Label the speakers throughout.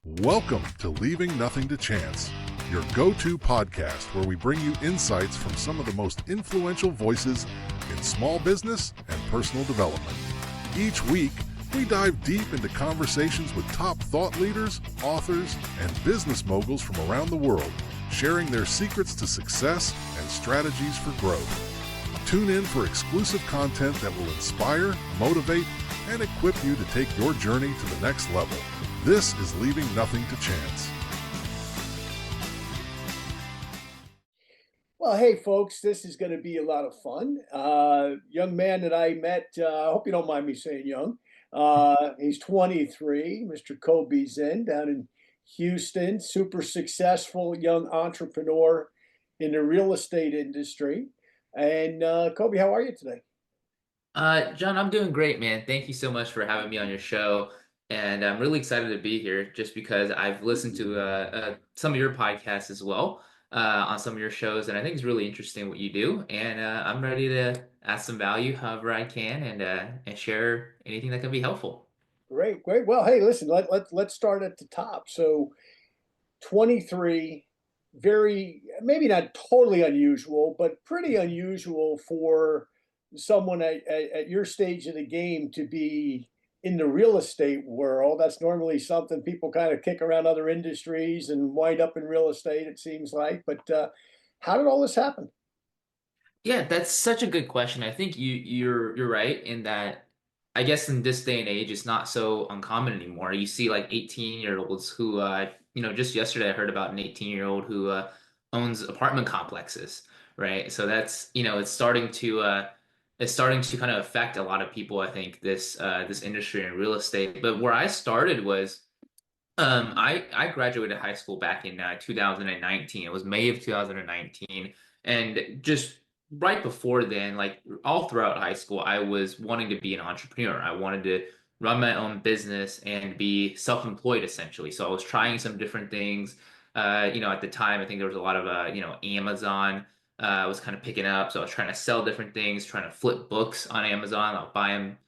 Speaker 1: Welcome to Leaving Nothing to Chance, your go-to podcast where we bring you insights from some of the most influential voices in small business and personal development. Each week, we dive deep into conversations with top thought leaders, authors, and business moguls from around the world, sharing their secrets to success and strategies for growth. Tune in for exclusive content that will inspire, motivate, and equip you to take your journey to the next level. This is Leaving Nothing to Chance.
Speaker 2: Well, hey, folks, this is going to be a lot of fun. Young man that I met, I hope you don't mind me saying young. He's 23, Mr. Kobe Zen down in Houston, super successful young entrepreneur in the real estate industry. And Kobe, how are you today?
Speaker 3: John, I'm doing great, man. Thank you so much for having me on your show. And I'm really excited to be here just because I've listened to some of your podcasts as well on some of your shows. And I think it's really interesting what you do. And I'm ready to add some value however I can and share anything that can be helpful.
Speaker 2: Great, great. Well, hey, listen, let's start at the top. So 23, very, maybe not totally unusual, but pretty unusual for someone at your stage of the game to be in the real estate world. That's normally something people kind of kick around other industries and wind up in real estate, it seems like. But how did all this happen?
Speaker 3: Yeah, that's such a good question. I think you're right in that I guess in this day and age it's not so uncommon anymore. You see like 18-year-olds who just yesterday I heard about an 18-year-old who owns apartment complexes, right? So that's, it's starting to kind of affect a lot of people, I think, this industry in real estate. But where I started was I graduated high school back in 2019. It was May of 2019, and just right before then, like all throughout high school, I was wanting to be an entrepreneur. I wanted to run my own business and be self-employed essentially. So I was trying some different things. At the time, I think there was a lot of Amazon. Was kind of picking up, so I was trying to sell different things, trying to flip books on Amazon. I'll buy them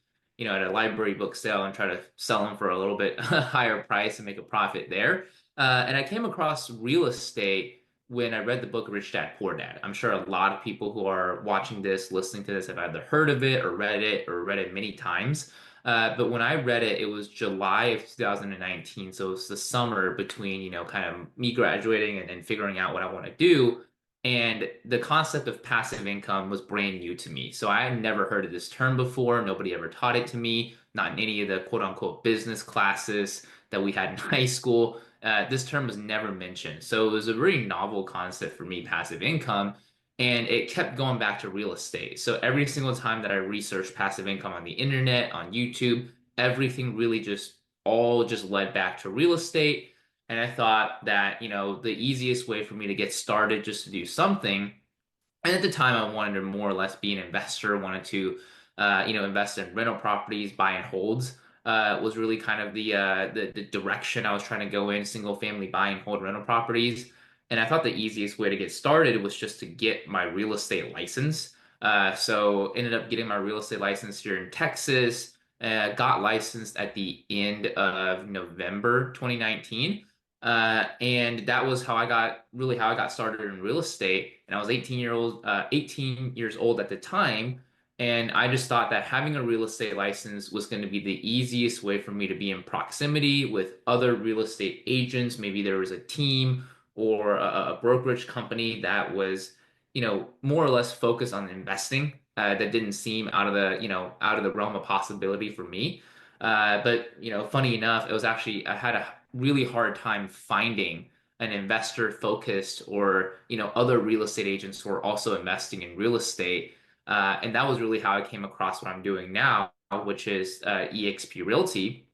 Speaker 3: at a library book sale and try to sell them for a little bit higher price and make a profit there. And I came across real estate when I read the book Rich Dad Poor Dad. I'm sure a lot of people who are watching this, listening to this, have either heard of it or read it many times. But when I read it, it was July of 2019. So it's the summer between, kind of me graduating and figuring out what I want to do. And the concept of passive income was brand new to me. So I had never heard of this term before. Nobody ever taught it to me, not in any of the quote unquote business classes that we had in high school. This term was never mentioned. So it was a very novel concept for me, passive income. And it kept going back to real estate. So every single time that I researched passive income on the internet, on YouTube, everything really just led back to real estate. And I thought that, the easiest way for me to get started just to do something. And at the time, I wanted to more or less be an investor, wanted to, invest in rental properties, buy and holds. Was really kind of the direction I was trying to go in, single family buy and hold rental properties. And I thought the easiest way to get started was just to get my real estate license. So ended up getting my real estate license here in Texas. Got licensed at the end of November 2019. And that was how I got started in real estate. And I was 18 years old at the time. And I just thought that having a real estate license was going to be the easiest way for me to be in proximity with other real estate agents. Maybe there was a team or a brokerage company that was, more or less focused on investing. That didn't seem out of the realm of possibility for me. But funny enough, it was actually I had a really hard time finding an investor focused or other real estate agents who are also investing in real estate. And that was really how I came across what I'm doing now, which is EXP Realty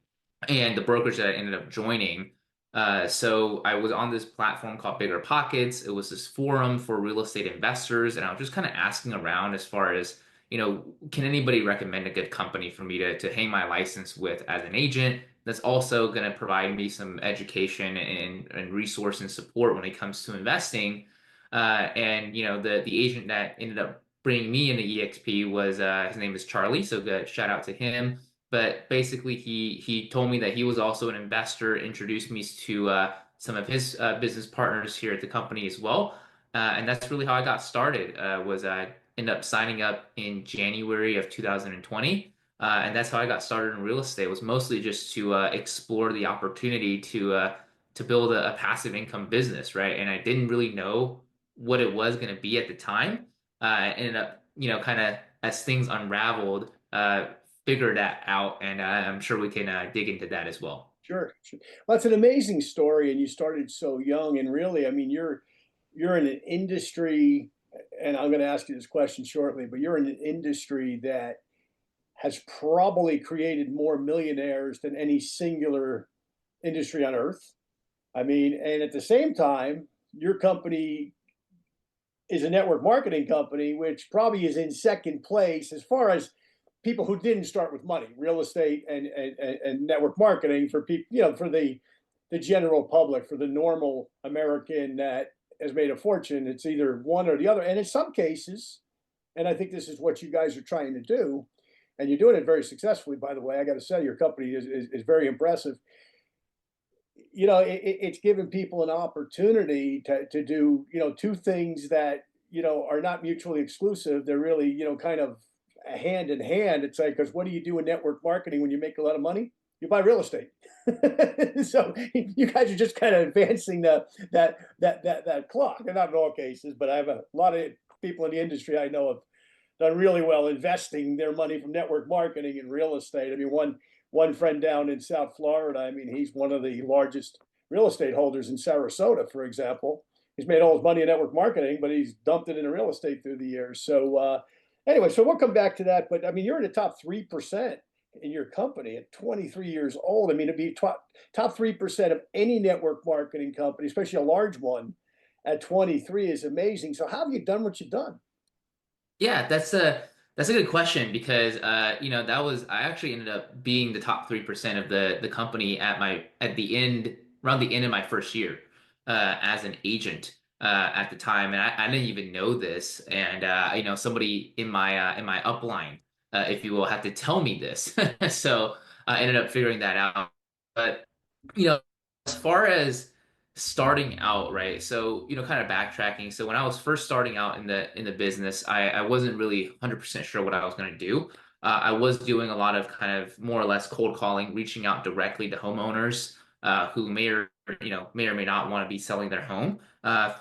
Speaker 3: and the brokerage that I ended up joining. So I was on this platform called Bigger Pockets. It was this forum for real estate investors, and I was just kind of asking around as far as, can anybody recommend a good company for me to hang my license with as an agent that's also going to provide me some education and resource and support when it comes to investing. And the agent that ended up bringing me into EXP was his name is Charlie. So good shout out to him. but basically he told me that he was also an investor, introduced me to some of his business partners here at the company as well. And that's really how I got started. Was I ended up signing up in January of 2020. And that's how I got started in real estate. It was mostly just to explore the opportunity to build a passive income business, right? And I didn't really know what it was going to be at the time. I ended up, kind of as things unraveled, figure that out, and I'm sure we can dig into that as well.
Speaker 2: Sure, sure. Well, it's an amazing story, and you started so young. And really, I mean, you're in an industry, and I'm going to ask you this question shortly, but you're in an industry that has probably created more millionaires than any singular industry on earth. I mean, and at the same time, your company is a network marketing company, which probably is in second place as far as people who didn't start with money, real estate and network marketing for people, for the general public, for the normal American that has made a fortune. It's either one or the other. And in some cases, and I think this is what you guys are trying to do, and you're doing it very successfully, by the way. I got to say, your company is very impressive. It's giving people an opportunity to do, two things that, are not mutually exclusive. They're really, kind of hand in hand. It's like, because what do you do in network marketing when you make a lot of money? You buy real estate. So you guys are just kind of advancing that clock, and not in all cases, but I have a lot of people in the industry I know have done really well investing their money from network marketing in real estate. I mean, one friend down in South Florida, I mean, he's one of the largest real estate holders in Sarasota, for example. He's made all his money in network marketing, but he's dumped it into real estate through the years. So anyway, so we'll come back to that. But I mean, you're in the top 3% in your company at 23 years old. I mean, to be top 3% of any network marketing company, especially a large one, at 23 is amazing. So how have you done what you've done?
Speaker 3: Yeah, that's a good question because that was I actually ended up being the top 3% of the company at the end around the end of my first year as an agent at the time, and I didn't even know this, and somebody in my upline, if you will, had to tell me this, so I ended up figuring that out. But as far as starting out, right? So, kind of backtracking. So when I was first starting out in the business, I wasn't really 100% sure what I was going to do. I was doing a lot of kind of more or less cold calling, reaching out directly to homeowners who may or may not want to be selling their home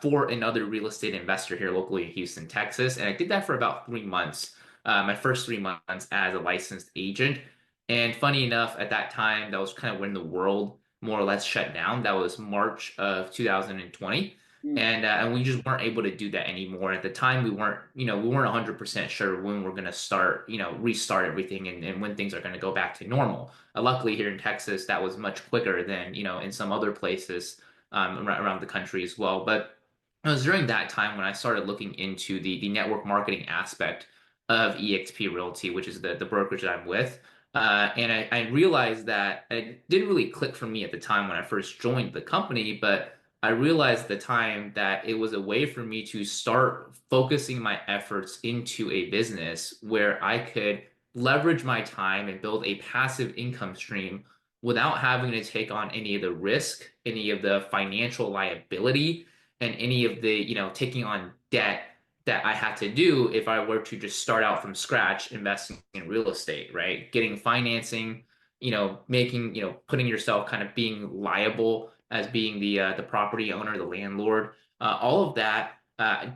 Speaker 3: for another real estate investor here locally in Houston, Texas. And I did that for about 3 months, my first 3 months as a licensed agent. And funny enough, at that time, that was kind of when the world more or less shut down. That was March of 2020.
Speaker 2: Mm.
Speaker 3: And we just weren't able to do that anymore. At the time, we weren't 100% sure when we're going to start, restart everything and when things are going to go back to normal. Luckily, here in Texas, that was much quicker than, in some other places around the country as well. But it was during that time when I started looking into the network marketing aspect of eXp Realty, which is the brokerage that I'm with. And I realized that it didn't really click for me at the time when I first joined the company, but I realized at the time that it was a way for me to start focusing my efforts into a business where I could leverage my time and build a passive income stream without having to take on any of the risk, any of the financial liability, and any of the, taking on debt that I had to do if I were to just start out from scratch investing in real estate, right? Getting financing, putting yourself kind of being liable as being the property owner, the landlord. All of that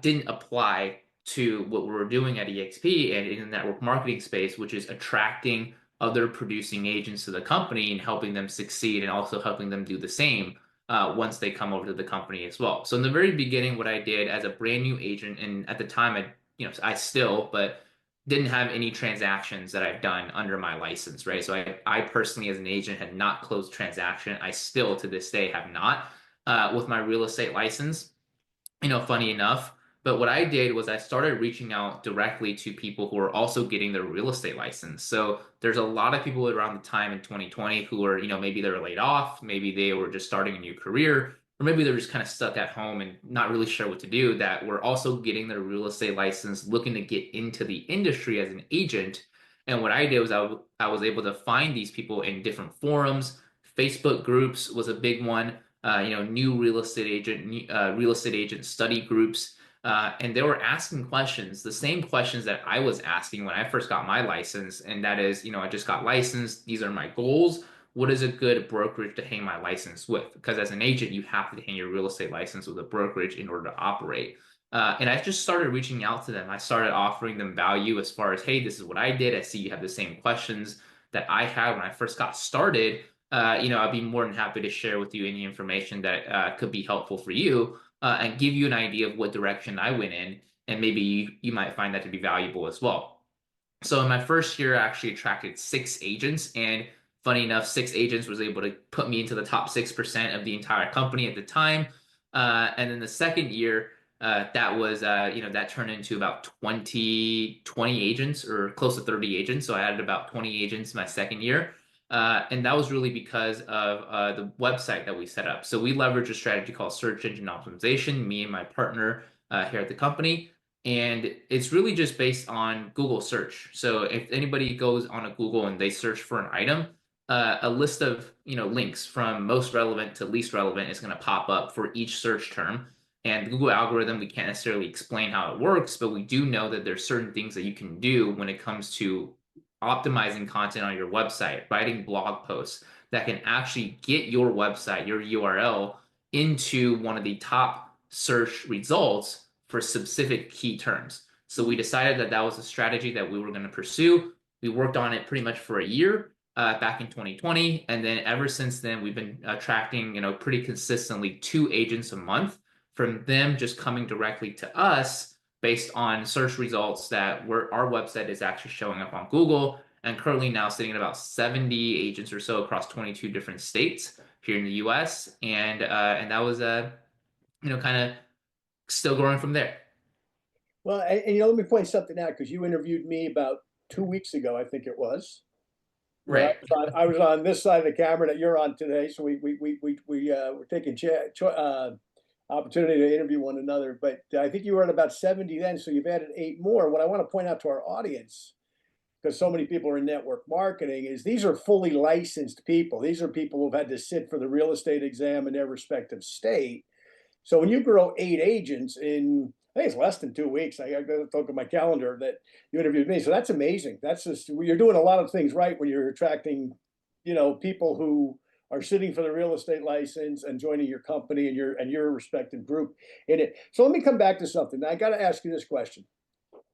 Speaker 3: didn't apply to what we were doing at EXP and in the network marketing space, which is attracting other producing agents to the company and helping them succeed and also helping them do the same once they come over to the company as well. So in the very beginning, what I did as a brand new agent, and at the time, I still, but didn't have any transactions that I've done under my license, right? So I personally, as an agent, had not closed transaction. I still, to this day, have not with my real estate license. Funny enough. But what I did was I started reaching out directly to people who are also getting their real estate license. So there's a lot of people around the time in 2020 who are, maybe they were laid off, maybe they were just starting a new career, or maybe they're just kind of stuck at home and not really sure what to do, that were also getting their real estate license, looking to get into the industry as an agent. And what I did was I was able to find these people in different forums. Facebook groups was a big one. New real estate agent study groups, and they were asking questions, the same questions that I was asking when I first got my license, and that is, I just got licensed. These are my goals. What is a good brokerage to hang my license with? Because as an agent, you have to hang your real estate license with a brokerage in order to operate. And I just started reaching out to them. I started offering them value as far as, hey, this is what I did. I see you have the same questions that I had when I first got started. I'd be more than happy to share with you any information that could be helpful for you and give you an idea of what direction I went in. And maybe you might find that to be valuable as well. So in my first year, I actually attracted 6 agents, and funny enough, 6 agents was able to put me into the top 6% of the entire company at the time. And then the second year, that turned into about 20 agents or close to 30 agents. So I added about 20 agents my second year. And that was really because of the website that we set up. So we leverage a strategy called search engine optimization, me and my partner here at the company. And it's really just based on Google search. So if anybody goes on a Google and they search for an item, a list of links from most relevant to least relevant is going to pop up for each search term. And the Google algorithm, we can't necessarily explain how it works, but we do know that there's certain things that you can do when it comes to optimizing content on your website, writing blog posts that can actually get your website, your URL, into one of the top search results for specific key terms. So we decided that that was a strategy that we were going to pursue. We worked on it pretty much for a year back in 2020. And then ever since then, we've been attracting, pretty consistently 2 agents a month from them just coming directly to us based on search results that our website is actually showing up on Google, and currently now sitting at about 70 agents or so across 22 different states here in the US. And that was kind of still growing from there.
Speaker 2: Well, and let me point something out because you interviewed me about 2 weeks ago, I think it was. Where
Speaker 3: Right.
Speaker 2: I was on this side of the camera that you're on today, so we're taking opportunity to interview one another. But I think you were at about 70 then, so you've added 8 more. What I want to point out to our audience, because so many people are in network marketing, is these are fully licensed people. These are people who've had to sit for the real estate exam in their respective state. So when you grow 8 agents in, I think it's less than 2 weeks. I got to look at my calendar that you interviewed me. So that's amazing. That's just, you're doing a lot of things right when you're attracting, people who are sitting for the real estate license and joining your company and your respective group in it. So let me come back to something. I got to ask you this question.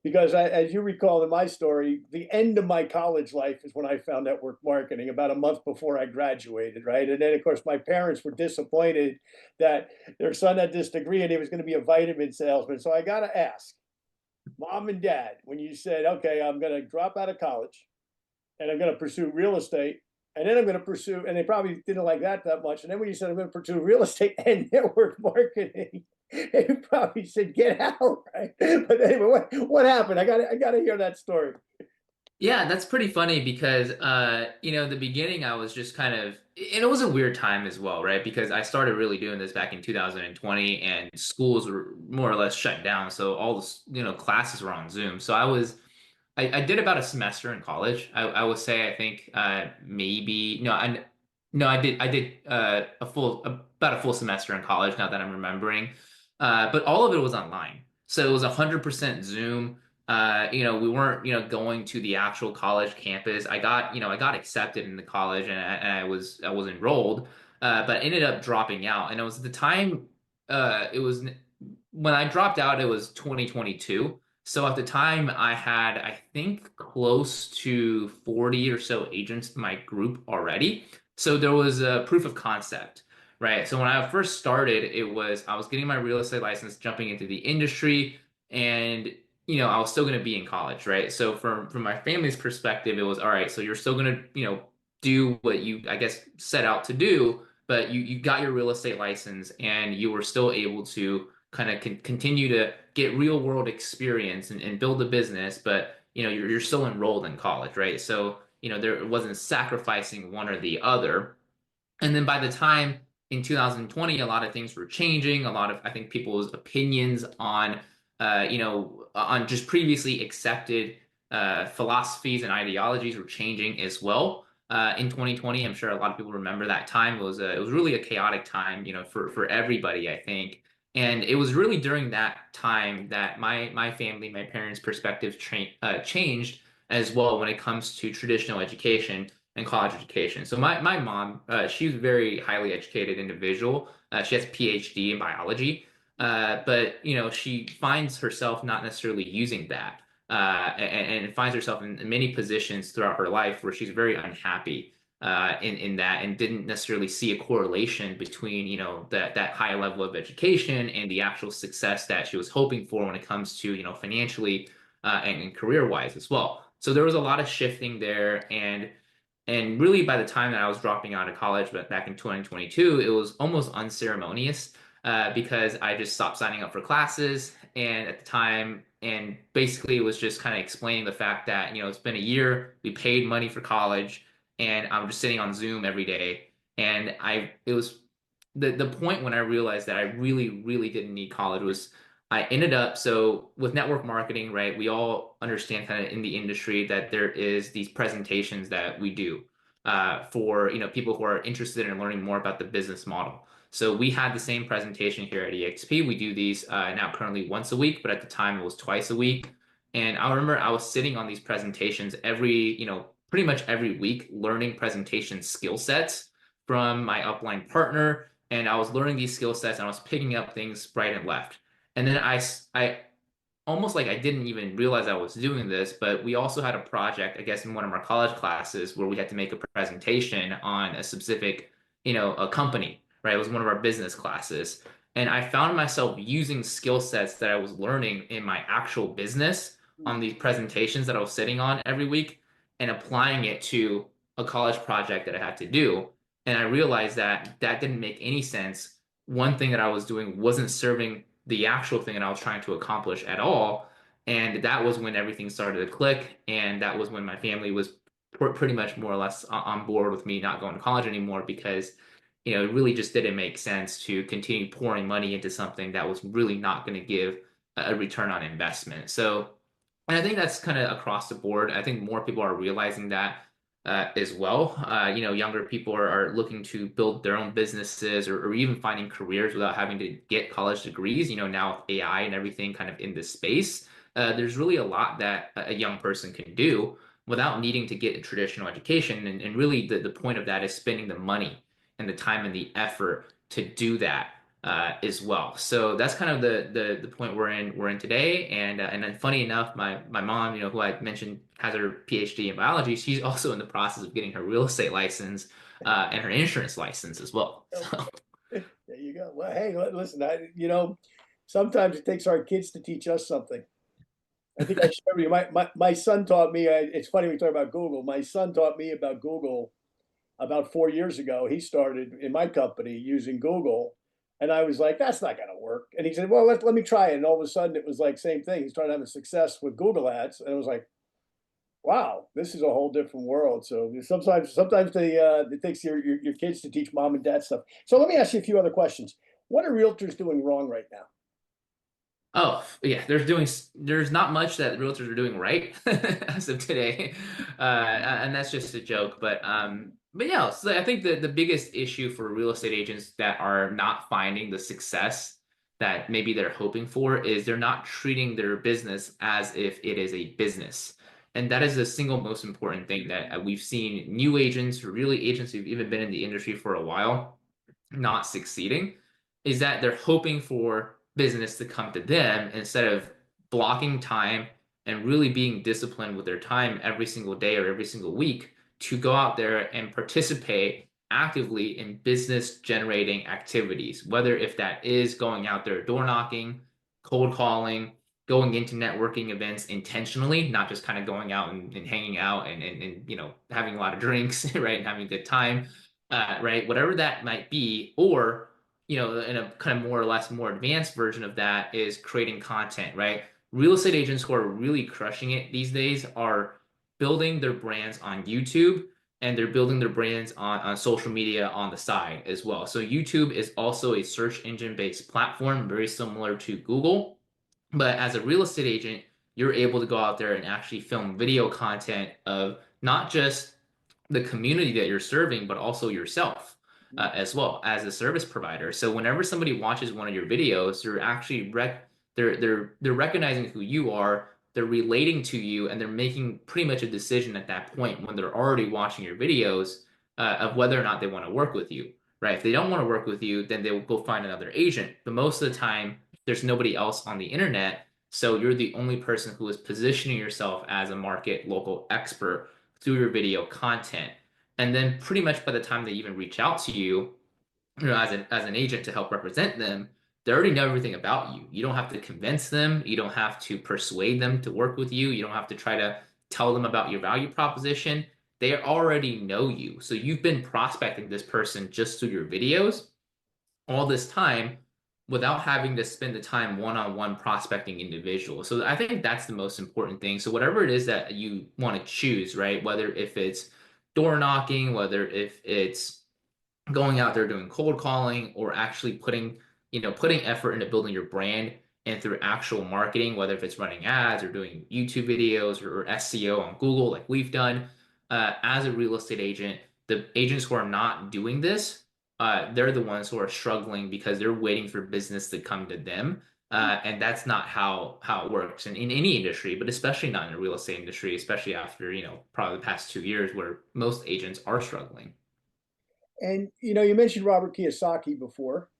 Speaker 2: Because as you recall in my story, the end of my college life is when I found network marketing, about a month before I graduated, right? And then, of course, my parents were disappointed that their son had this degree and he was going to be a vitamin salesman. So I got to ask, Mom and Dad, when you said, okay, I'm going to drop out of college and I'm going to pursue real estate, and then I'm going to pursue, and they probably didn't like that much. And then when you said I'm going to pursue real estate and network marketing, they probably said, get out, right? But anyway, what happened? I got to hear that story.
Speaker 3: Yeah, that's pretty funny because the beginning I was just kind of, and it was a weird time as well, right? Because I started really doing this back in 2020 and schools were more or less shut down. So all the, classes were on Zoom. So I did about a semester in college. I would say I think maybe no I no I did about a full semester in college now that I'm remembering, but all of it was online, so it was 100% Zoom. We weren't going to the actual college campus. I got accepted in the college, and I was enrolled, but ended up dropping out, and it was the time it was when I dropped out, it was 2022. So at the time, I had, I think, close to 40 or so agents in my group already. So there was a proof of concept, right? So when I first started, I was getting my real estate license, jumping into the industry, and I was still going to be in college, right? So from my family's perspective, it was all right. So you're still going to do what you, I guess, set out to do, but you got your real estate license, and you were still able to kind of continue to get real world experience and build a business, but you're still enrolled in college, right? So there wasn't sacrificing one or the other. And then by the time in 2020, a lot of things were changing. A lot of, I think, people's opinions on on just previously accepted philosophies and ideologies were changing as well. In 2020, I'm sure a lot of people remember that time. It was really a chaotic time, for everybody, I think. And it was really during that time that my family, my parents' perspective changed as well when it comes to traditional education and college education. So my mom, she's a very highly educated individual. She has a PhD in biology, but she finds herself not necessarily using that, and finds herself in many positions throughout her life where she's very unhappy in that, and didn't necessarily see a correlation between that high level of education and the actual success that she was hoping for when it comes to financially and career wise as well. So there was a lot of shifting there, and really, by the time that I was dropping out of college, but back in 2022, it was almost unceremonious, because I just stopped signing up for classes. And at the time, and basically, it was just kind of explaining the fact that, it's been a year, we paid money for college, and I'm just sitting on Zoom every day. And it was the point when I realized that I really, really didn't need college was I ended up, so with network marketing, right? We all understand kind of in the industry that there is these presentations that we do for people who are interested in learning more about the business model. So we had the same presentation here at EXP. We do these now currently once a week, but at the time it was twice a week. And I remember I was sitting on these presentations pretty much every week, learning presentation skill sets from my upline partner. And I was learning these skill sets and I was picking up things right and left. And then I almost like I didn't even realize I was doing this, but we also had a project, I guess, in one of our college classes where we had to make a presentation on a specific, a company, right? It was one of our business classes. And I found myself using skill sets that I was learning in my actual business on these presentations that I was sitting on every week and applying it to a college project that I had to do. And I realized that that didn't make any sense. One thing that I was doing wasn't serving the actual thing that I was trying to accomplish at all. And that was when everything started to click. And that was when my family was pretty much more or less on board with me not going to college anymore, because, it really just didn't make sense to continue pouring money into something that was really not going to give a return on investment. So, and I think that's kind of across the board. I think more people are realizing that as well. Younger people are looking to build their own businesses, or even finding careers without having to get college degrees. Now with AI and everything kind of in this space, there's really a lot that a young person can do without needing to get a traditional education. And really, the point of that is spending the money and the time and the effort to do that as well. So that's kind of the point we're in today. And then funny enough, my mom, who I mentioned has her PhD in biology, she's also in the process of getting her real estate license and her insurance license as well. So
Speaker 2: There you go. Well, hey, listen, sometimes it takes our kids to teach us something. I think I shared with you, my son taught me, it's funny we talk about Google. My son taught me about Google about 4 years ago. He started in my company using Google. And I was like, that's not going to work. And he said, well, let me try it. And all of a sudden it was like, same thing. He started having success with Google ads. And it was like, wow, this is a whole different world. So sometimes it takes your kids to teach mom and dad stuff. So let me ask you a few other questions. What are realtors doing wrong right now?
Speaker 3: oh yeah, there's not much that realtors are doing right as of today, and that's just a joke. But yeah, so I think the biggest issue for real estate agents that are not finding the success that maybe they're hoping for is they're not treating their business as if it is a business. And that is the single most important thing that we've seen new agents, or really agents who've even been in the industry for a while, not succeeding, is that they're hoping for business to come to them instead of blocking time and really being disciplined with their time every single day or every single week to go out there and participate actively in business generating activities, whether if that is going out there door knocking, cold calling, going into networking events intentionally, not just kind of going out and hanging out and having a lot of drinks, right, and having a good time, right, whatever that might be. Or in a kind of more or less more advanced version of that is creating content, right? Real estate agents who are really crushing it these days are building their brands on YouTube, and they're building their brands on social media on the side as well. So YouTube is also a search engine based platform, very similar to Google. But as a real estate agent, you're able to go out there and actually film video content of not just the community that you're serving, but also yourself as well as a service provider. So whenever somebody watches one of your videos, they're actually they're recognizing who you are, they're relating to you, and they're making pretty much a decision at that point when they're already watching your videos of whether or not they want to work with you. Right? If they don't want to work with you, then they will go find another agent. But most of the time, there's nobody else on the internet, so you're the only person who is positioning yourself as a market local expert through your video content. And then pretty much by the time they even reach out to you, as an agent to help represent them, they already know everything about you. You don't have to convince them. You don't have to persuade them to work with you. You don't have to try to tell them about your value proposition. They already know you. So you've been prospecting this person just through your videos all this time without having to spend the time one-on-one prospecting individuals. So I think that's the most important thing. So whatever it is that you want to choose, right? Whether if it's door knocking, whether if it's going out there doing cold calling or actually putting effort into building your brand and through actual marketing, whether if it's running ads or doing YouTube videos or SEO on Google like we've done, as a real estate agent, the agents who are not doing this, they're the ones who are struggling because they're waiting for business to come to them. And that's not how it works in any industry, but especially not in the real estate industry, especially after, probably the past 2 years where most agents are struggling.
Speaker 2: And you mentioned Robert Kiyosaki before,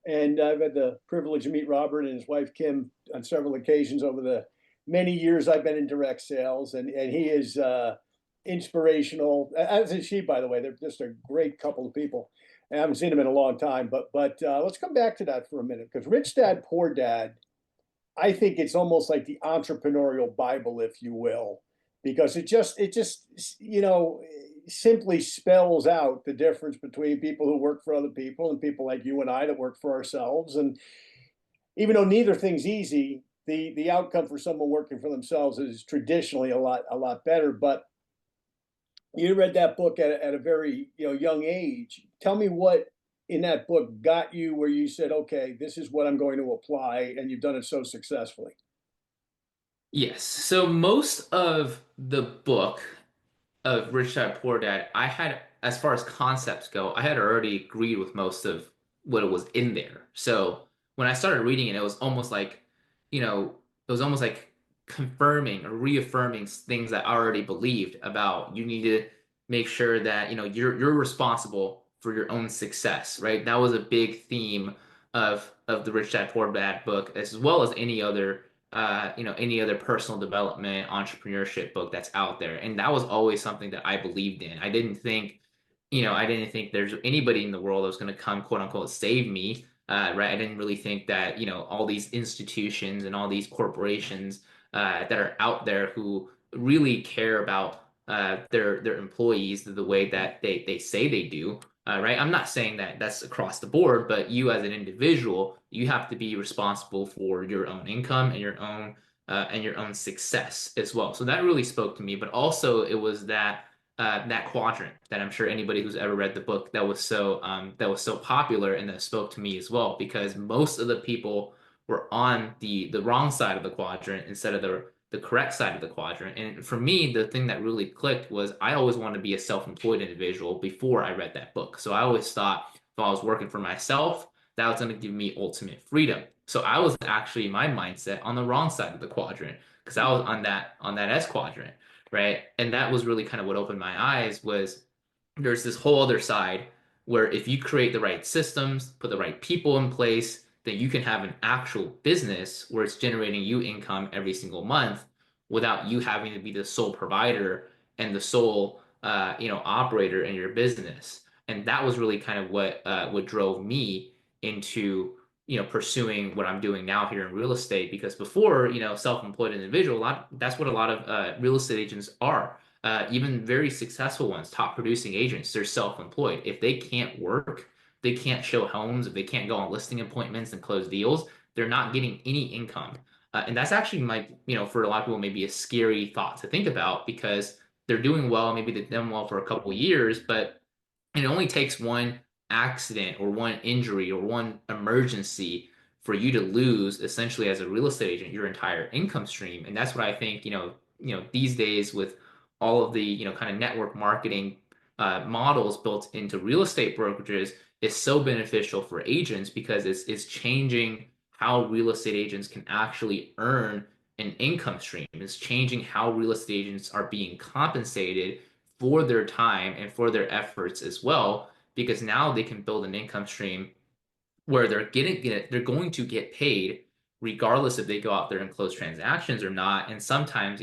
Speaker 2: and I've had the privilege to meet Robert and his wife Kim on several occasions over the many years I've been in direct sales, and he is inspirational, as is she, by the way. They're just a great couple of people. I haven't seen them in a long time, but let's come back to that for a minute, because Rich Dad Poor Dad, I think it's almost like the entrepreneurial Bible, if you will, because it just simply spells out the difference between people who work for other people and people like you and I that work for ourselves. And even though neither thing's easy, the outcome for someone working for themselves is traditionally a lot better. But you read that book at a very young age. Tell me what in that book got you where you said, okay, this is what I'm going to apply, and you've done it so successfully.
Speaker 3: Yes. So most of the book of Rich Dad Poor Dad, I had, as far as concepts go, I had already agreed with most of what it was in there. So when I started reading it, it was almost like, it was almost like confirming or reaffirming things that I already believed about. You need to make sure that, you're responsible for your own success, right? That was a big theme of the Rich Dad Poor Dad book, as well as any other personal development, entrepreneurship book that's out there. And that was always something that I believed in. I didn't think there's anybody in the world that was going to come, quote unquote, save me. Right. I didn't really think that, all these institutions and all these corporations that are out there who really care about their employees the way that they say they do. Right. I'm not saying that that's across the board, but you as an individual, you have to be responsible for your own income and your own success as well. So that really spoke to me. But also, it was that quadrant that I'm sure anybody who's ever read the book that was so popular and that spoke to me as well, because most of the people were on the wrong side of the quadrant instead of the correct side of the quadrant. And for me, the thing that really clicked was I always wanted to be a self-employed individual before I read that book. So I always thought if I was working for myself, that was going to give me ultimate freedom. So I was actually, my mindset, on the wrong side of the quadrant, because I was on that S quadrant, right? And that was really kind of what opened my eyes. Was there's this whole other side where if you create the right systems, put the right people in place, then you can have an actual business where it's generating you income every single month without you having to be the sole provider and the sole operator in your business. And that was really kind of what drove me into pursuing what I'm doing now here in real estate. Because before, self-employed individual, that's what a lot of real estate agents are. Even very successful ones, top producing agents, they're self-employed. If they can't work, they can't show homes, if they can't go on listing appointments and close deals, they're not getting any income. And that's actually for a lot of people, maybe a scary thought to think about, because they're doing well, maybe they've done well for a couple of years, but it only takes one accident or one injury or one emergency for you to lose essentially as a real estate agent your entire income stream. And that's what I think, these days with all of the, kind of network marketing models built into real estate brokerages is so beneficial for agents because it's changing how real estate agents can actually earn an income stream. It's changing how real estate agents are being compensated for their time and for their efforts as well, because now they can build an income stream where they're going to get paid regardless if they go out there and close transactions or not. And sometimes,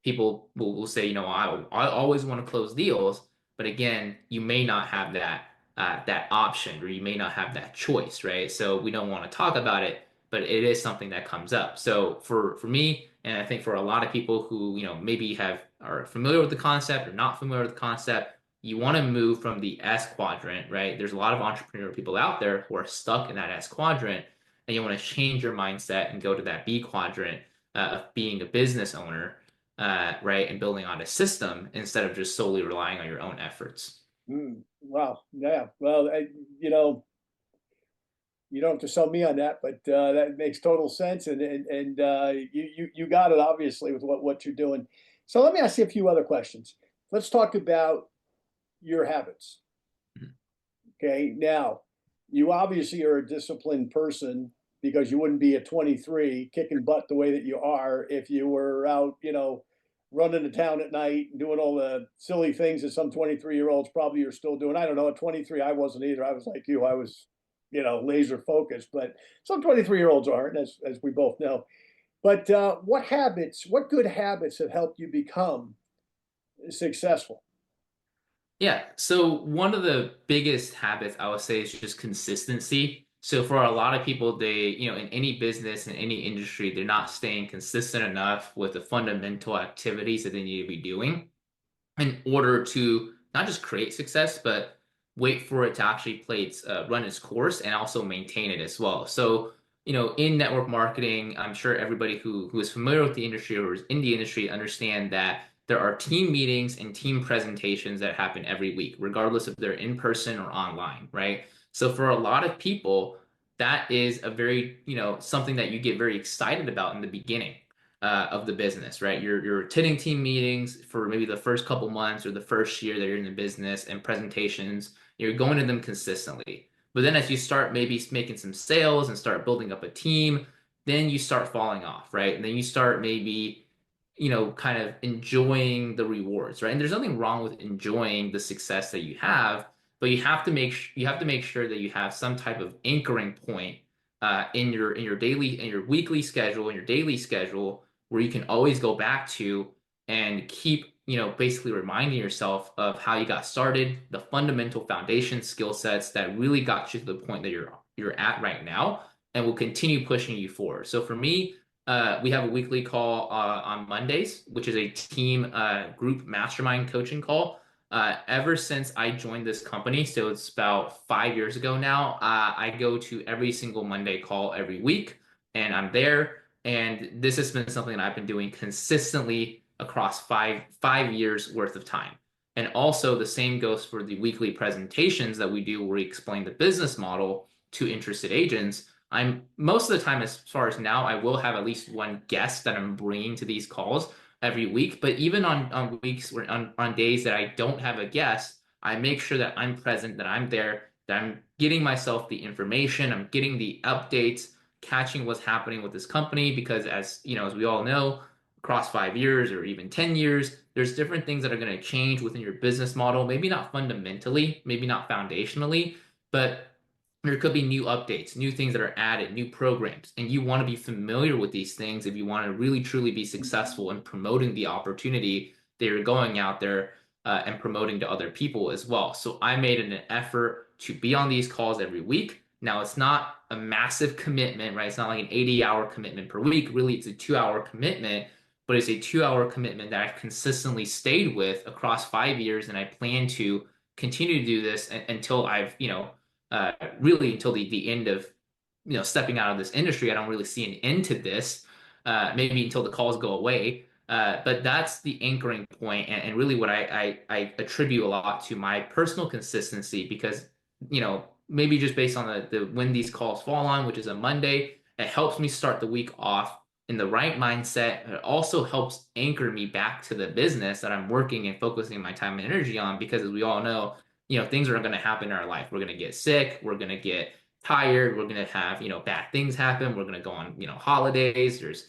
Speaker 3: people will say, I always want to close deals, but again, you may not have that option, or you may not have that choice, right? So we don't want to talk about it, but it is something that comes up. So for me, and I think for a lot of people who, maybe are familiar with the concept or not familiar with the concept, you want to move from the S quadrant, right? There's a lot of entrepreneurial people out there who are stuck in that S quadrant, and you want to change your mindset and go to that B quadrant of being a business owner, right? And building on a system instead of just solely relying on your own efforts.
Speaker 2: Wow. Yeah. Well, you don't have to sell me on that, but that makes total sense. And you got it obviously with what you're doing. So let me ask you a few other questions. Let's talk about your habits. Okay. Now, you obviously are a disciplined person because you wouldn't be at 23 kicking butt the way that you are if you were out, running the town at night and doing all the silly things that some 23-year-olds probably are still doing. I don't know. At 23, I wasn't either. I was like you. I was, laser focused, but some 23-year-olds aren't, as we both know. But what good habits have helped you become successful?
Speaker 3: Yeah. So one of the biggest habits I would say is just consistency. So for a lot of people, they, in any business, in any industry, they're not staying consistent enough with the fundamental activities that they need to be doing in order to not just create success, but wait for it to actually run its course and also maintain it as well. So, in network marketing, I'm sure everybody who is familiar with the industry or is in the industry understand that there are team meetings and team presentations that happen every week, regardless if they're in person or online, right? So for a lot of people, that is a very, something that you get very excited about in the beginning of the business, right? You're attending team meetings for maybe the first couple months or the first year that you're in the business, and presentations. You're going to them consistently. But then as you start maybe making some sales and start building up a team, then you start falling off, right? And then you start maybe, kind of enjoying the rewards, right? And there's nothing wrong with enjoying the success that you have, but you have to make sure that you have some type of anchoring point in your weekly schedule, in your daily schedule, where you can always go back to and keep, basically reminding yourself of how you got started, the fundamental foundation skill sets that really got you to the point that you're at right now, and will continue pushing you forward. So for me, we have a weekly call on Mondays, which is a team group mastermind coaching call. Ever since I joined this company, so it's about 5 years ago now, I go to every single Monday call every week, and I'm there. And this has been something that I've been doing consistently across five years worth of time. And also the same goes for the weekly presentations that we do, where we explain the business model to interested agents. I'm most of the time, as far as now, I will have at least one guest that I'm bringing to these calls every week. But even on weeks where on days that I don't have a guest, I make sure that I'm present, that I'm there, that I'm getting myself the information, I'm getting the updates, catching what's happening with this company. Because as as we all know, across 5 years or even 10 years, there's different things that are going to change within your business model. Maybe not fundamentally, maybe not foundationally, but there could be new updates, new things that are added, new programs, and you want to be familiar with these things if you want to really truly be successful in promoting the opportunity that you're going out there and promoting to other people as well. So I made an effort to be on these calls every week. Now, it's not a massive commitment, right? It's not like an 80-hour commitment per week. Really, it's a 2-hour commitment, but it's a 2-hour commitment that I've consistently stayed with across 5 years, and I plan to continue to do this until I've, really until the end of stepping out of this industry. I don't really see an end to this, maybe until the calls go away. But that's the anchoring point, and really what I attribute a lot to my personal consistency, because maybe just based on the when these calls fall on, which is a Monday, it helps me start the week off in the right mindset. It also helps anchor me back to the business that I'm working and focusing my time and energy on, because as we all know, things are going to happen in our life. We're going to get sick, we're going to get tired, we're going to have, bad things happen, we're going to go on, holidays, there's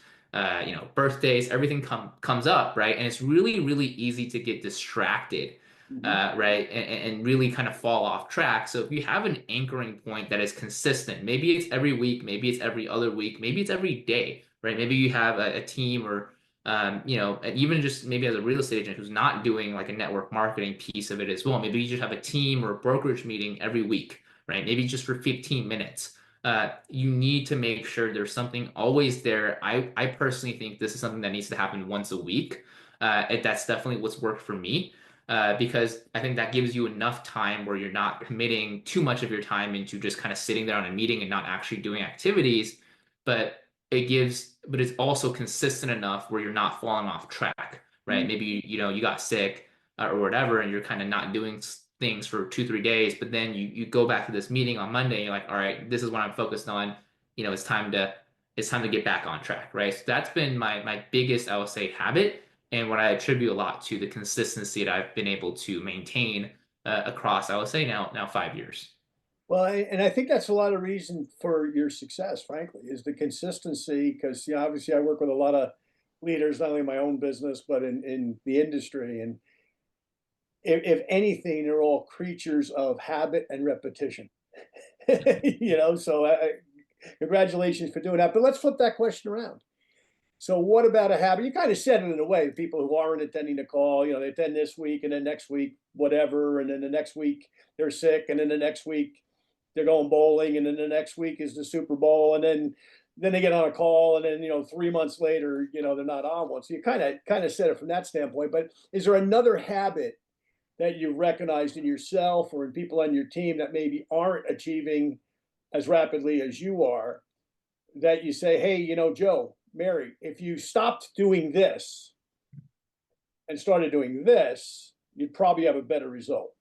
Speaker 3: birthdays, everything comes up, right? And it's really, really easy to get distracted,
Speaker 2: Mhm.
Speaker 3: right? And really kind of fall off track. So if you have an anchoring point that is consistent, maybe it's every week, maybe it's every other week, maybe it's every day, right? Maybe you have a team, or even just maybe as a real estate agent who's not doing like a network marketing piece of it as well. Maybe you just have a team or a brokerage meeting every week, right? Maybe just for 15 minutes. You need to make sure there's something always there. I personally think this is something that needs to happen once a week. That's definitely what's worked for me, because I think that gives you enough time where you're not committing too much of your time into just kind of sitting there on a meeting and not actually doing activities. But but it's also consistent enough where you're not falling off track, right? Maybe you got sick, or whatever, and you're kind of not doing things for 2, 3 days, but then you go back to this meeting on Monday, and you're like, all right, this is what I'm focused on. It's time to get back on track, right? So that's been my biggest, I would say, habit, and what I attribute a lot to the consistency that I've been able to maintain across, I would say, now 5 years.
Speaker 2: Well, and I think that's a lot of reason for your success, frankly, is the consistency. Because obviously, I work with a lot of leaders, not only in my own business but in the industry. And if anything, they're all creatures of habit and repetition. So congratulations for doing that. But let's flip that question around. So what about a habit? You kind of said it in a way. People who aren't attending the call, they attend this week, and then next week, whatever, and then the next week they're sick, and then the next week they're going bowling, and then the next week is the Super Bowl, and then they get on a call, and then 3 months later, they're not on one. So you kind of said it from that standpoint. But is there another habit that you recognized in yourself or in people on your team that maybe aren't achieving as rapidly as you are, that you say, hey, Joe, Mary, if you stopped doing this and started doing this, you'd probably have a better result?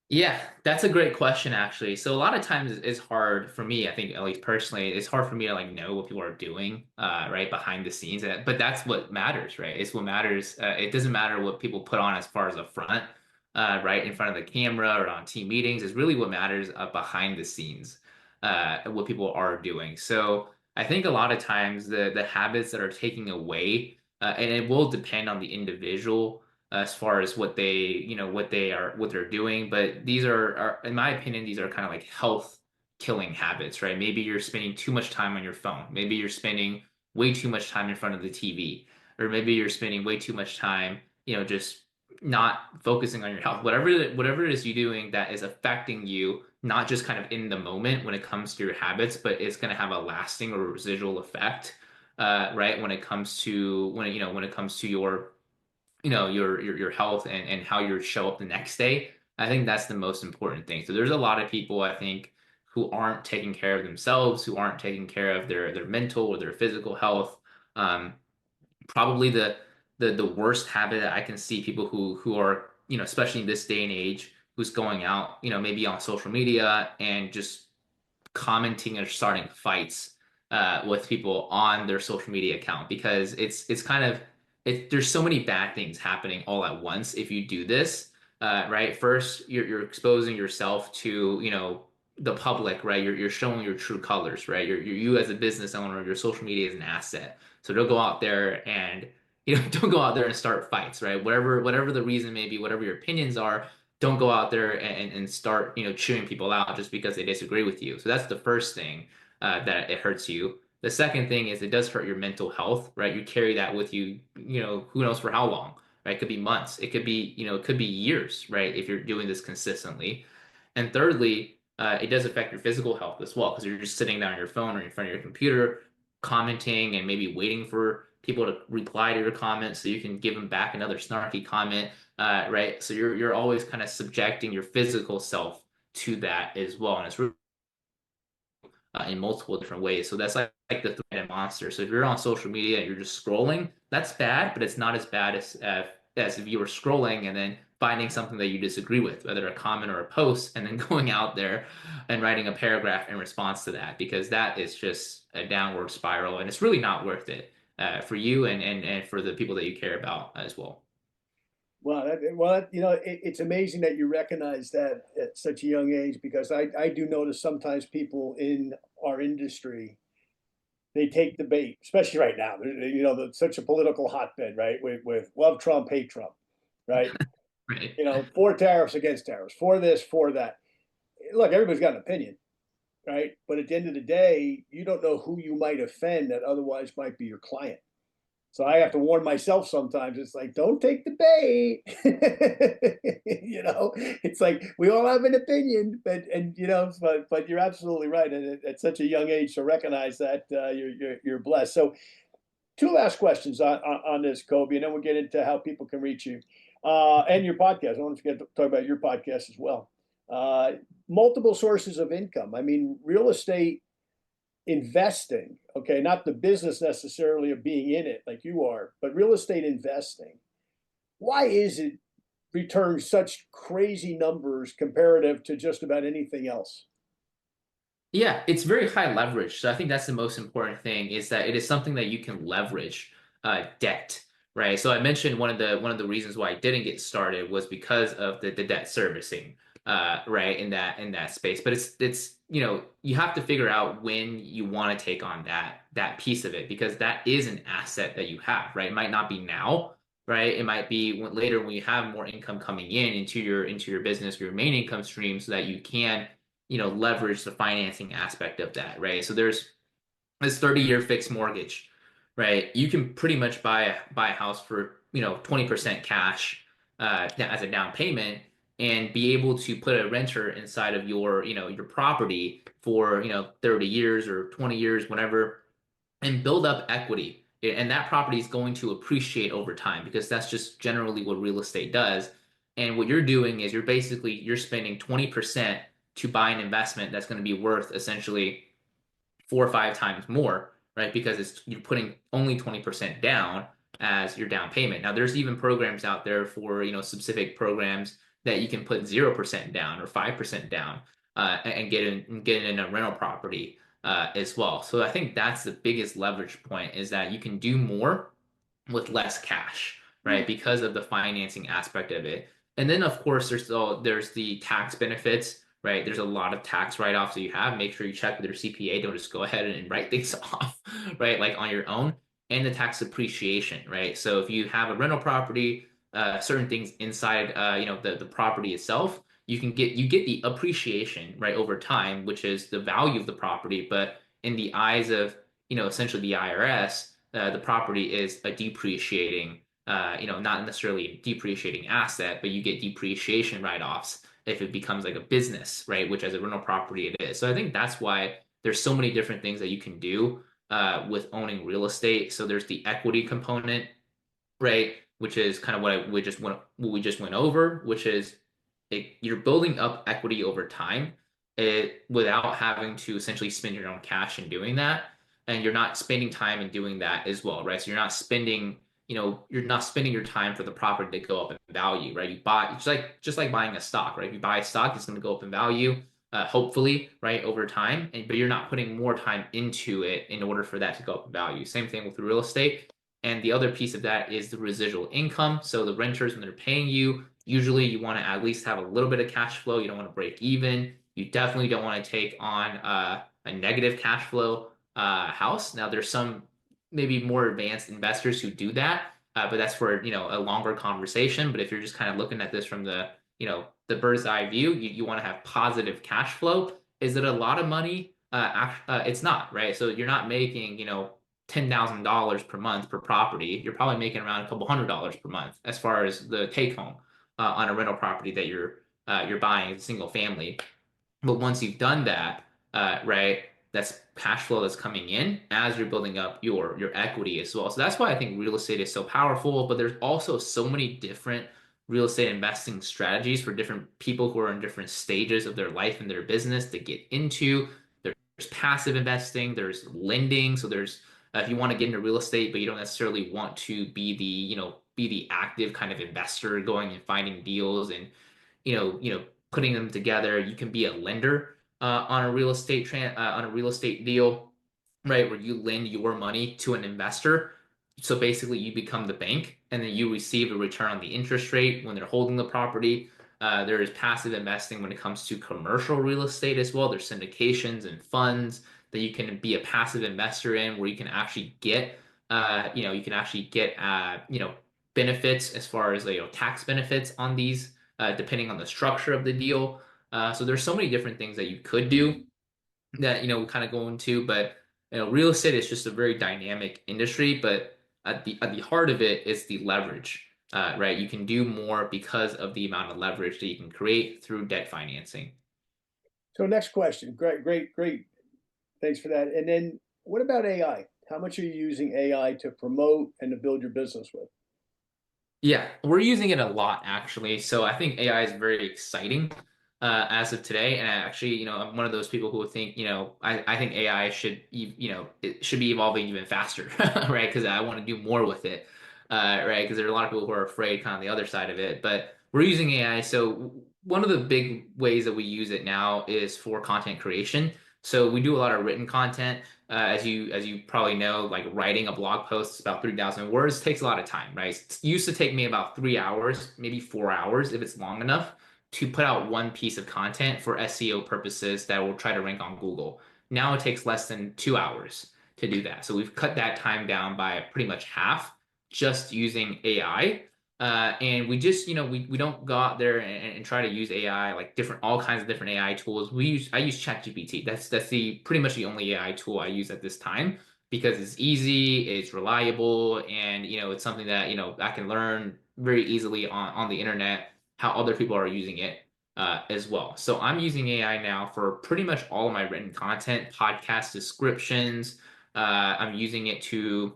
Speaker 3: Yeah, that's a great question, actually. So a lot of times it's hard for me, I think, at least personally, it's hard for me to like know what people are doing, right, behind the scenes. But that's what matters, right? It's what matters. It doesn't matter what people put on as far as a front, right, in front of the camera or on team meetings. It's really what matters behind the scenes, what people are doing. So I think a lot of times the habits that are taking away, and it will depend on the individual as far as what they're doing. But these are, in my opinion, these are kind of like health killing habits, right? Maybe you're spending too much time on your phone. Maybe you're spending way too much time in front of the TV, or maybe you're spending way too much time, just not focusing on your health. Whatever it is you're doing that is affecting you, not just kind of in the moment when it comes to your habits, but it's going to have a lasting or residual effect, right? When it comes to when it comes to your health and how you show up the next day. I think that's the most important thing. So there's a lot of people, I think, who aren't taking care of themselves, who aren't taking care of their mental or their physical health. Um, Probably the worst habit that I can see people who are, especially in this day and age, who's going out, maybe on social media and just commenting or starting fights with people on their social media account, because it's kind of there's so many bad things happening all at once if you do this. Right, first you're exposing yourself to the public, right? You're showing your true colors, right? You as a business owner, your social media is an asset. So don't go out there and don't go out there and start fights, right? Whatever the reason may be, whatever your opinions are, don't go out there and start chewing people out just because they disagree with you. So that's the first thing, that it hurts you. The second thing is it does hurt your mental health, right? You carry that with you, who knows for how long, right? It could be months, it could be years, right? If you're doing this consistently. And thirdly, it does affect your physical health as well, because you're just sitting down on your phone or in front of your computer, commenting and maybe waiting for people to reply to your comments so you can give them back another snarky comment, right? So you're always kind of subjecting your physical self to that as well, and it's really, in multiple different ways. So that's like the three-headed monster. So if you're on social media and you're just scrolling, that's bad, but it's not as bad as if you were scrolling and then finding something that you disagree with, whether a comment or a post, and then going out there and writing a paragraph in response to that, because that is just a downward spiral, and it's really not worth it for you and for the people that you care about as well.
Speaker 2: It's amazing that you recognize that at such a young age, because I do notice sometimes people in our industry, they take the bait, especially right now. Such a political hotbed, right? With love Trump, hate Trump, right?
Speaker 3: Right.
Speaker 2: For tariffs, against tariffs, for this, for that. Look, everybody's got an opinion, right? But at the end of the day, you don't know who you might offend that otherwise might be your client. So I have to warn myself sometimes. It's like, don't take the bait. It's like we all have an opinion, but you're absolutely right. And at such a young age to recognize that, you're blessed. So two last questions on this, Kobe, and then we'll get into how people can reach you and your podcast. I don't forget to talk about your podcast as well. Multiple sources of income. I mean, real estate investing, okay, not the business necessarily of being in it like you are, but real estate investing. Why is it returns such crazy numbers comparative to just about anything else?
Speaker 3: Yeah, it's very high leverage. So I think that's the most important thing, is that it is something that you can leverage debt, right? So I mentioned one of the reasons why I didn't get started was because of the debt servicing, right, in that space. But it's you have to figure out when you want to take on that piece of it, because that is an asset that you have, right? It might not be now, right? It might be later when you have more income coming in into your business, your main income stream, so that you can leverage the financing aspect of that, right? So there's this 30-year fixed mortgage, right? You can pretty much buy a house for 20% cash as a down payment, and be able to put a renter inside of your property for 30 years or 20 years, whatever, and build up equity. And that property is going to appreciate over time, because that's just generally what real estate does. And what you're doing is you're spending 20% to buy an investment that's going to be worth essentially 4 or 5 times more, right? Because you're putting only 20% down as your down payment. Now, there's even programs out there for specific programs that you can put 0% down or 5% down and get in a rental property as well. So I think that's the biggest leverage point, is that you can do more with less cash, right? Because of the financing aspect of it. And then of course there's the tax benefits, right? There's a lot of tax write-offs that you have. Make sure you check with your CPA. Don't just go ahead and write things off, right? Like on your own. And the tax appreciation, right? So if you have a rental property, certain things inside, the property itself, you get the appreciation, right, over time, which is the value of the property. But in the eyes of, essentially the IRS, the property is a depreciating, not necessarily a depreciating asset, but you get depreciation write-offs if it becomes like a business, right? Which as a rental property it is. So I think that's why there's so many different things that you can do with owning real estate. So there's the equity component, right? Which is kind of what we just went over, which is you're building up equity over time, without having to essentially spend your own cash in doing that, and you're not spending time in doing that as well, right? So you're not spending your time for the property to go up in value, right? You buy, just like buying a stock, right? If you buy a stock, it's going to go up in value, hopefully, right, over time, but you're not putting more time into it in order for that to go up in value. Same thing with real estate. And the other piece of that is the residual income. So the renters, when they're paying you, usually you want to at least have a little bit of cash flow. You don't want to break even. You definitely don't want to take on a negative cash flow house. Now, there's some maybe more advanced investors who do that, but that's for a longer conversation. But if you're just kind of looking at this from the bird's eye view, you want to have positive cash flow. Is it a lot of money? It's not, right? So you're not making $10,000 per month per property. You're probably making around a couple $100s per month as far as the take home on a rental property that you're buying as a single family. But once you've done that, right, that's cash flow that's coming in as you're building up your equity as well. So that's why I think real estate is so powerful. But there's also so many different real estate investing strategies for different people who are in different stages of their life and their business to get into. There's passive investing, there's lending. So there's if you want to get into real estate, but you don't necessarily want to be the be the active kind of investor going and finding deals and putting them together. You can be a lender on a on a real estate deal, right, where you lend your money to an investor. So basically, you become the bank, and then you receive a return on the interest rate when they're holding the property. There is passive investing when it comes to commercial real estate as well. There's syndications and funds that you can be a passive investor in, where you can actually get, benefits as far as tax benefits on these, depending on the structure of the deal. So there's so many different things that you could do that we kind of go into, but real estate is just a very dynamic industry. But at the heart of it is the leverage, right? You can do more because of the amount of leverage that you can create through debt financing.
Speaker 2: So next question. Great, great, great. Thanks for that. And then what about AI? How much are you using AI to promote and to build your business with?
Speaker 3: Yeah, we're using it a lot actually. So I think AI is very exciting as of today. And actually, I'm one of those people who would think, I think AI it should be evolving even faster, right? Because I want to do more with it, right? Because there are a lot of people who are afraid kind of the other side of it. But we're using AI. So one of the big ways that we use it now is for content creation. So we do a lot of written content. As you probably know, like writing a blog post is about 3,000 words takes a lot of time, right? It used to take me about 3 hours, maybe 4 hours if it's long enough, to put out one piece of content for SEO purposes that will try to rank on Google. Now it takes less than 2 hours to do that. So we've cut that time down by pretty much half just using AI. And we just, we don't go out there and try to use AI, like all kinds of different AI tools. I use ChatGPT. That's the pretty much the only AI tool I use at this time because it's easy, it's reliable, and it's something that I can learn very easily on the internet how other people are using it as well. So I'm using AI now for pretty much all of my written content, podcast descriptions. I'm using it to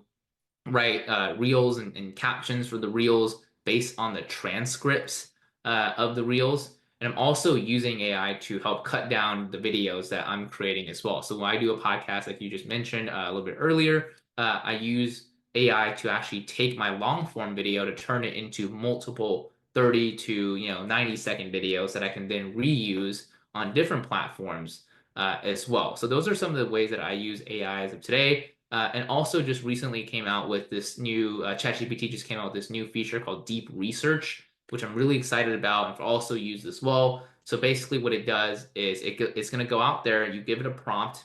Speaker 3: write reels and captions for the reels based on the transcripts of the reels. And I'm also using AI to help cut down the videos that I'm creating as well. So when I do a podcast, like you just mentioned a little bit earlier, I use AI to actually take my long form video to turn it into multiple 30 to 90-second videos that I can then reuse on different platforms as well. So those are some of the ways that I use AI as of today. And also just recently came out with this new ChatGPT just came out with this new feature called Deep Research, which I'm really excited about and also use as well. So basically what it does is it's going to go out there, you give it a prompt,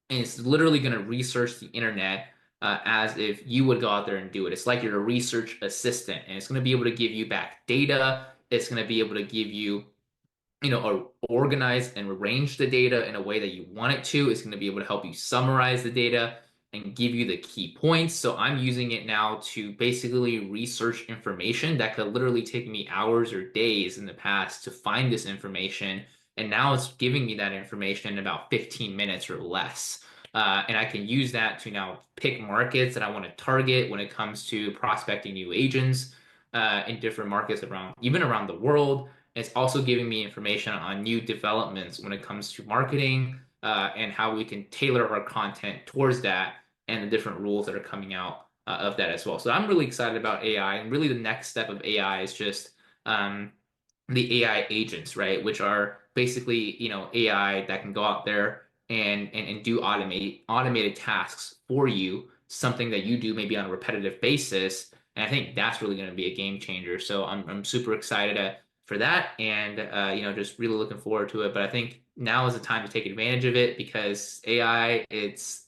Speaker 3: and it's literally going to research the internet as if you would go out there and do it. It's like you're a research assistant, and it's going to be able to give you back data. It's going to be able to give you organize and arrange the data in a way that you want it to. It's going to be able to help you summarize the data and give you the key points. So I'm using it now to basically research information that could literally take me hours or days in the past to find this information. And now it's giving me that information in about 15 minutes or less. And I can use that to now pick markets that I want to target when it comes to prospecting new agents in different markets even around the world. It's also giving me information on new developments when it comes to marketing and how we can tailor our content towards that and the different rules that are coming out of that as well. So I'm really excited about AI, and really the next step of AI is just the AI agents, right? Which are basically AI that can go out there and do automated tasks for you, something that you do maybe on a repetitive basis. And I think that's really going to be a game changer. So I'm super excited for that, and just really looking forward to it. But I think now is the time to take advantage of it because AI, it's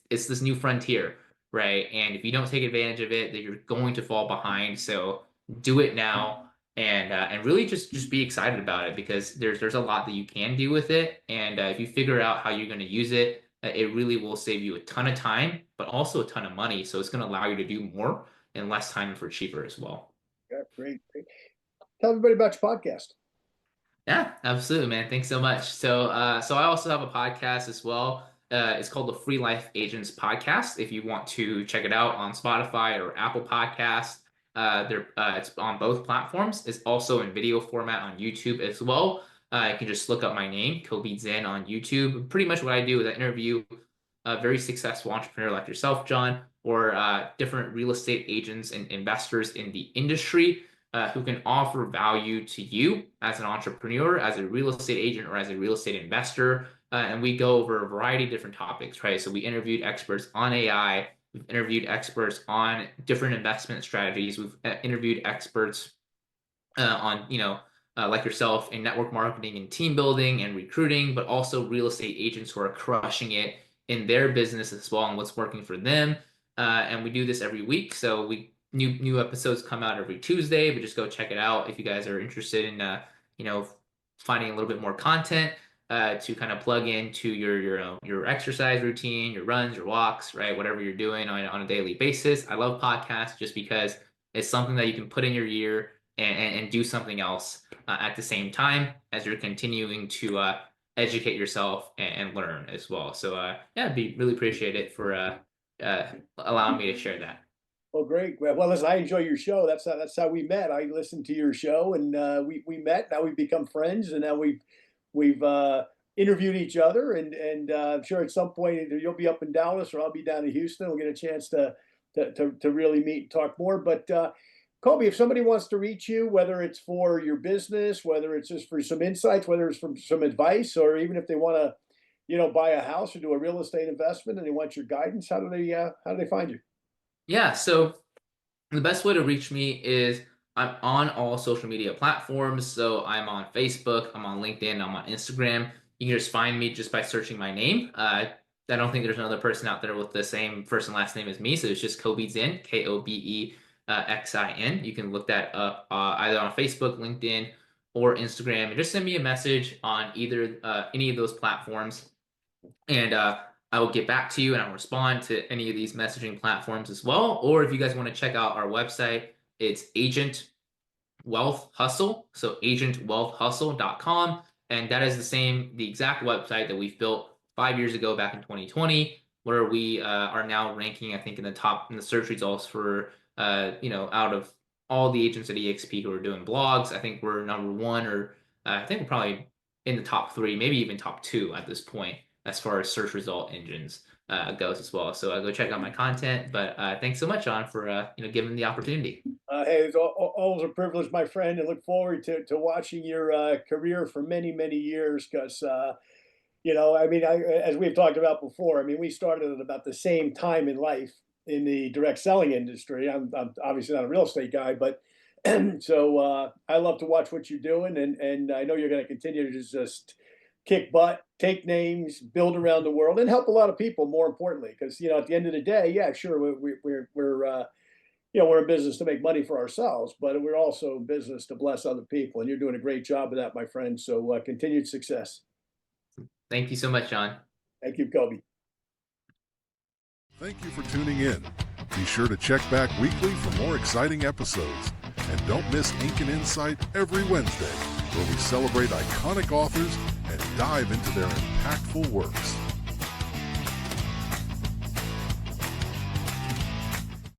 Speaker 3: this new frontier, right? And if you don't take advantage of it, then you're going to fall behind. So do it now, and really just be excited about it because there's a lot that you can do with it, and if you figure out how you're going to use it, it really will save you a ton of time, but also a ton of money. So it's going to allow you to do more in less time and for cheaper as well.
Speaker 2: Yeah, great, great. Tell everybody about your podcast.
Speaker 3: Yeah, absolutely, man. Thanks so much. So I also have a podcast as well. It's called the Free Life Agents Podcast. If you want to check it out on Spotify or Apple Podcasts, it's on both platforms. It's also in video format on YouTube as well. You can just look up my name, Kobe Zen, on YouTube. Pretty much what I do is I interview a very successful entrepreneur like yourself, John, or different real estate agents and investors in the industry who can offer value to you as an entrepreneur, as a real estate agent, or as a real estate investor. And we go over a variety of different topics, right? So we interviewed experts on AI. We've interviewed experts on different investment strategies. We've interviewed experts on, like yourself in network marketing and team building and recruiting, but also real estate agents who are crushing it in their business as well and what's working for them. And we do this every week. So new episodes come out every Tuesday, but just go check it out if you guys are interested in, finding a little bit more content to kind of plug into your exercise routine, your runs, your walks, right? Whatever you're doing on a daily basis. I love podcasts just because it's something that you can put in your ear and do something else at the same time as you're continuing to educate yourself and learn as well. So yeah, really appreciate it for allowing me to share that.
Speaker 2: Well, great. Well, listen, I enjoy your show. That's how we met. I listened to your show, and we met. Now we've become friends, and now we've interviewed each other, and I'm sure at some point either you'll be up in Dallas or I'll be down in Houston. We'll get a chance to really meet and talk more. But Colby, if somebody wants to reach you, whether it's for your business, whether it's just for some insights, whether it's for some advice, or even if they want to, buy a house or do a real estate investment and they want your guidance, how do they find you?
Speaker 3: Yeah, so the best way to reach me is I'm on all social media platforms. So I'm on Facebook, I'm on LinkedIn, I'm on Instagram. You can just find me just by searching my name. I don't think there's another person out there with the same first and last name as me. So it's just Kobe Zinn, Kobexin. You can look that up either on Facebook, LinkedIn, or Instagram. And just send me a message on either any of those platforms. And I will get back to you and I'll respond to any of these messaging platforms as well. Or if you guys want to check out our website, it's Agent Wealth Hustle. So agentwealthhustle.com. And that is the exact website that we've built 5 years ago back in 2020, where we are now ranking, I think, in the search results for, out of all the agents at EXP who are doing blogs. I think we're number one, or I think we're probably in the top 3, maybe even top 2 at this point, as far as search result engines goes as well. So go check out my content. But thanks so much, John, for giving the opportunity.
Speaker 2: Hey, it's always a privilege, my friend, and look forward to watching your career for many, many years. Because as we've talked about before, we started at about the same time in life in the direct selling industry. I'm obviously not a real estate guy, but so I love to watch what you're doing, and I know you're going to continue to just kick butt, take names, build around the world, and help a lot of people. More importantly, because at the end of the day, yeah, sure, we're in business to make money for ourselves, but we're also in business to bless other people, and you're doing a great job of that, my friend. So continued success.
Speaker 3: Thank you so much, John.
Speaker 2: Thank you, Kobe.
Speaker 1: Thank you for tuning in. Be sure to check back weekly for more exciting episodes. And don't miss Ink and Insight every Wednesday, where we celebrate iconic authors and dive into their impactful works.